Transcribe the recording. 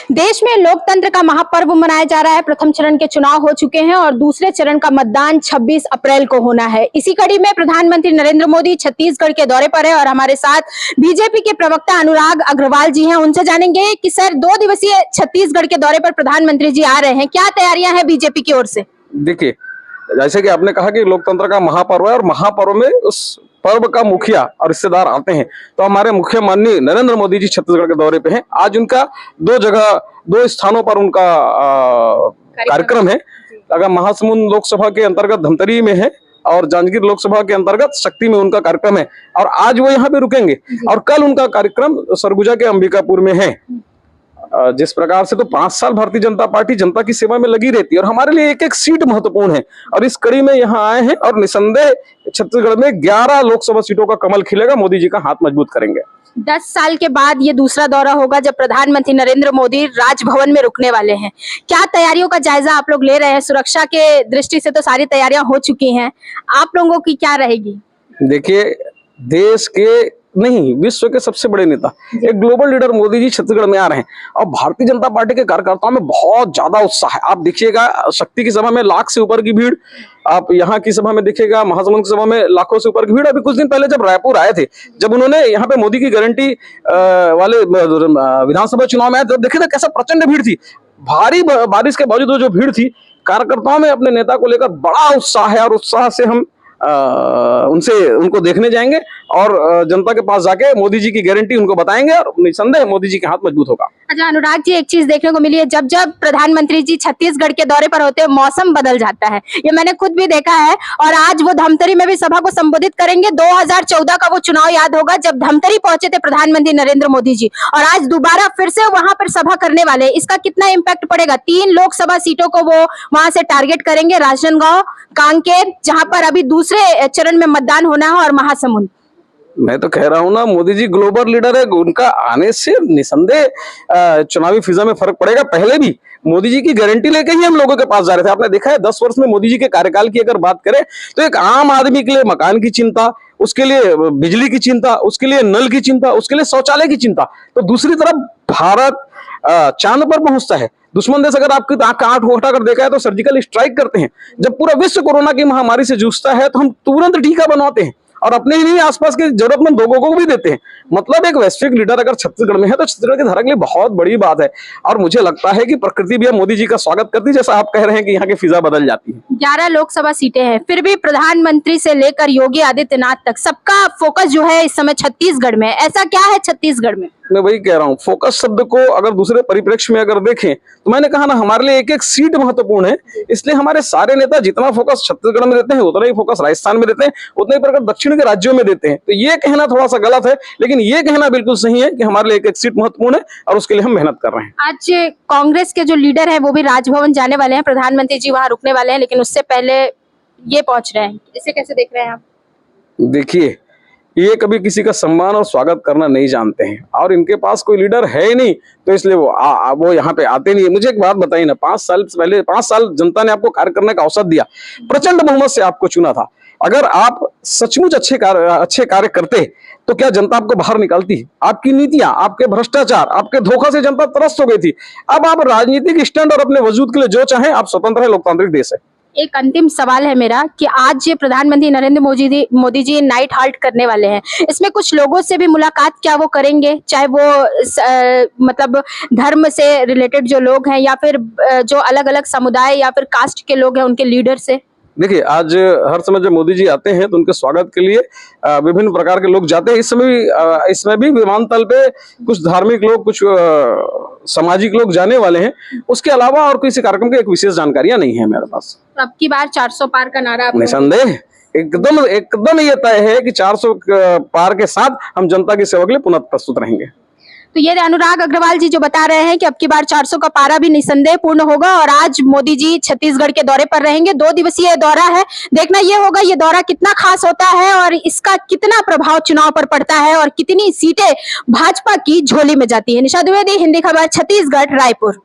देश में लोकतंत्र का महापर्व मनाया जा रहा है। प्रथम चरण के चुनाव हो चुके हैं और दूसरे चरण का मतदान 26 अप्रैल को होना है। इसी कड़ी में प्रधानमंत्री नरेंद्र मोदी छत्तीसगढ़ के दौरे पर है और हमारे साथ बीजेपी के प्रवक्ता अनुराग अग्रवाल जी हैं। उनसे जानेंगे कि सर, 2 दिवसीय छत्तीसगढ़ के दौरे पर प्रधानमंत्री जी आ रहे हैं, क्या तैयारियां हैं बीजेपी की ओर से? देखिए, जैसे कि आपने कहा कि लोकतंत्र का महापर्व है और महापर्व में उस पर्व का मुखिया और रिश्तेदार आते हैं, तो हमारे मुख्य माननीय नरेंद्र मोदी जी छत्तीसगढ़ के दौरे पे हैं। आज उनका 2 स्थानों पर उनका कार्यक्रम है। अगर महासमुंद लोकसभा के अंतर्गत धमतरी में है और जांजगीर लोकसभा के अंतर्गत शक्ति में उनका कार्यक्रम है और आज वो यहाँ पे रुकेंगे और कल उनका कार्यक्रम सरगुजा के अंबिकापुर में है। जिस प्रकार से तो 5 साल भारतीय जनता पार्टी जनता की सेवा में लगी रहती है और हमारे लिए एक एक सीट महत्वपूर्ण है और इस कड़ी में यहाँ आए हैं और निसंदेह छत्तीसगढ़ में 11 लोकसभा सीटों का कमल खिलेगा। मोदी जी का हाथ मजबूत करेंगे। 10 साल के बाद ये दूसरा दौरा होगा जब प्रधानमंत्री नरेंद्र मोदी राजभवन में रुकने वाले हैं। क्या तैयारियों का जायजा आप लोग ले रहे हैं? सुरक्षा के दृष्टि से तो सारी तैयारियां हो चुकी हैं, आप लोगों की क्या रहेगी? देखिए, देश के नहीं, विश्व के सबसे बड़े नेता, एक ग्लोबल लीडर मोदी जी छत्तीसगढ़ में आ रहे हैं और भारतीय जनता पार्टी के कार्यकर्ताओं में बहुत ज्यादा उत्साह है। आप देखिएगा, शक्ति की सभा में लाख से ऊपर की भीड़, आप यहाँ की सभा में देखिएगा, महासमुंद की सभा में लाखों से ऊपर की भीड़। अभी कुछ दिन पहले जब रायपुर आए थे, जब उन्होंने यहाँ पे मोदी की गारंटी वाले विधानसभा चुनाव में आए, तब देखिए कैसा प्रचंड भीड़ थी। भारी बारिश के बावजूद जो भीड़ थी, कार्यकर्ताओं में अपने नेता को लेकर बड़ा उत्साह है और उत्साह से हम उनको देखने जाएंगे और जनता के पास जाके मोदी जी की गारंटी उनको बताएंगे और निसंदेह मोदी जी के हाथ मजबूत होगा। अच्छा अनुराग जी, एक चीज देखने को मिली है, जब जब प्रधानमंत्री जी छत्तीसगढ़ के दौरे पर होते हैं मौसम बदल जाता है। ये मैंने खुद भी देखा है और आज वो धमतरी में भी सभा को संबोधित करेंगे। 2014 का वो चुनाव याद होगा जब धमतरी पहुंचे थे प्रधानमंत्री नरेंद्र मोदी जी और आज दोबारा फिर से वहां पर सभा करने वाले। इसका कितना इम्पैक्ट पड़ेगा? 3 लोकसभा सीटों को वो वहां से टारगेट करेंगे, राजनांदगांव, कांकेर, जहां पर अभी दूसरे चरण में मतदान होना है, और महासमुंद। मैं तो कह रहा हूं ना, मोदी जी ग्लोबल लीडर है, उनका आने से निसंदेह चुनावी फिजा में फर्क पड़ेगा। पहले भी मोदी जी की गारंटी लेके ही हम लोगों के पास जा रहे थे। आपने देखा है 10 वर्ष में मोदी जी के कार्यकाल की अगर बात करें तो एक आम आदमी के लिए मकान की चिंता, उसके लिए बिजली की चिंता, उसके लिए नल की चिंता, उसके लिए शौचालय की चिंता। तो दूसरी तरफ भारत चांद पर पहुंचता है। दुश्मन देश अगर आपकी आंख उठा कर देखा है तो सर्जिकल स्ट्राइक करते हैं। जब पूरा विश्व कोरोना की महामारी से जूझता है तो हम तुरंत टीका बनवाते हैं और अपने ही नहीं आसपास के जरूरतमंद लोगों को भी देते हैं। मतलब एक वैश्विक लीडर अगर छत्तीसगढ़ में है तो छत्तीसगढ़ की धारा के लिए बहुत बड़ी बात है और मुझे लगता है कि प्रकृति भी मोदी जी का स्वागत करती है, जैसा आप कह रहे हैं कि यहाँ की फिजा बदल जाती है। 11 लोकसभा सीटें हैं, फिर भी प्रधानमंत्री से लेकर योगी आदित्यनाथ तक सबका फोकस जो है इस समय छत्तीसगढ़ में। ऐसा क्या है छत्तीसगढ़ में? मैं वही कह रहा हूँ, फोकस शब्द को अगर दूसरे परिप्रेक्ष्य में अगर देखें तो मैंने कहा ना, हमारे लिए एक एक सीट महत्वपूर्ण है। इसलिए हमारे सारे नेता जितना फोकस छत्तीसगढ़ में देते हैं उतना ही फोकस राजस्थान में देते हैं, उतना ही प्रकार दक्षिण के राज्यों में देते हैं। तो ये कहना थोड़ा सा गलत है, लेकिन ये कहना बिल्कुल सही है कि हमारे लिए एक एक सीट महत्वपूर्ण है और उसके लिए हम मेहनत कर रहे हैं। आज कांग्रेस के जो लीडर है वो भी राजभवन जाने वाले हैं, प्रधानमंत्री जी वहां रुकने वाले हैं, लेकिन उससे पहले ये पहुंच रहे हैं। इसे कैसे देख रहे हैं आप? देखिए, ये कभी किसी का सम्मान और स्वागत करना नहीं जानते हैं और इनके पास कोई लीडर है ही नहीं, तो इसलिए वो यहाँ पे आते नहीं है। मुझे एक बात बताइए ना, 5 साल जनता ने आपको कार्य करने का अवसर दिया, प्रचंड बहुमत से आपको चुना था। अगर आप सचमुच अच्छे कार्य करते तो क्या जनता आपको बाहर निकालती? आपकी नीतियां, आपके भ्रष्टाचार, आपके धोखा से जनता त्रस्त हो गई थी। अब आप राजनीतिक स्टैंड और अपने वजूद के लिए जो चाहें, आप स्वतंत्र है, लोकतांत्रिक देश है। एक अंतिम सवाल है मेरा कि आज प्रधानमंत्री नरेंद्र मोदी जी नाइट हाल्ट करने वाले हैं, इसमें कुछ लोगों से भी मुलाकात क्या वो करेंगे? चाहे वो मतलब धर्म से रिलेटेड जो लोग हैं या फिर जो अलग अलग समुदाय या फिर कास्ट के लोग हैं, उनके लीडर से? देखिए, आज हर समय जब मोदी जी आते हैं तो उनके स्वागत के लिए विभिन्न प्रकार के लोग जाते हैं। इसमें भी विमानतल पे कुछ धार्मिक लोग, कुछ सामाजिक लोग जाने वाले हैं। उसके अलावा और किसी कार्यक्रम की एक विशेष जानकारियां नहीं है मेरे पास। तो अब की बार 400 पार का नारा निसंदेह एकदम ये तय है कि 400 पार के साथ हम जनता की सेवा के लिए पुनः प्रस्तुत रहेंगे। तो ये अनुराग अग्रवाल जी जो बता रहे हैं कि अब की बार 400 का पारा भी निसंदेह पूर्ण होगा और आज मोदी जी छत्तीसगढ़ के दौरे पर रहेंगे। 2 दिवसीय दौरा है, देखना ये होगा ये दौरा कितना खास होता है और इसका कितना प्रभाव चुनाव पर पड़ता है और कितनी सीटें भाजपा की झोली में जाती है। निशा द्विवेदी, हिंदी खबर, छत्तीसगढ़, रायपुर।